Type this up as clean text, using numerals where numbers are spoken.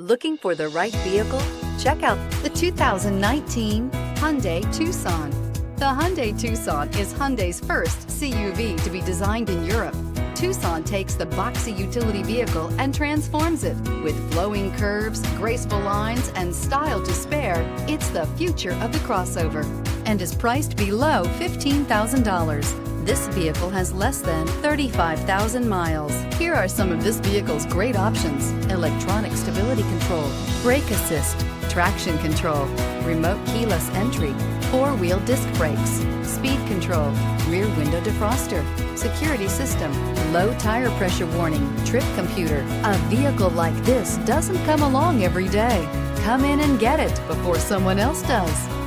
Looking for the right vehicle? Check out the 2019 Hyundai Tucson. The Hyundai Tucson is Hyundai's first CUV to be designed in Europe. Tucson takes the boxy utility vehicle and transforms it. With flowing curves, graceful lines, and style to spare, it's the future of the crossover and is priced below $15,000. This vehicle has less than 35,000 miles. Here are some of this vehicle's great options: electronic stability control, brake assist, traction control, remote keyless entry, four-wheel disc brakes, speed control, rear window defroster, security system, low tire pressure warning, trip computer. A vehicle like this doesn't come along every day. Come in and get it before someone else does.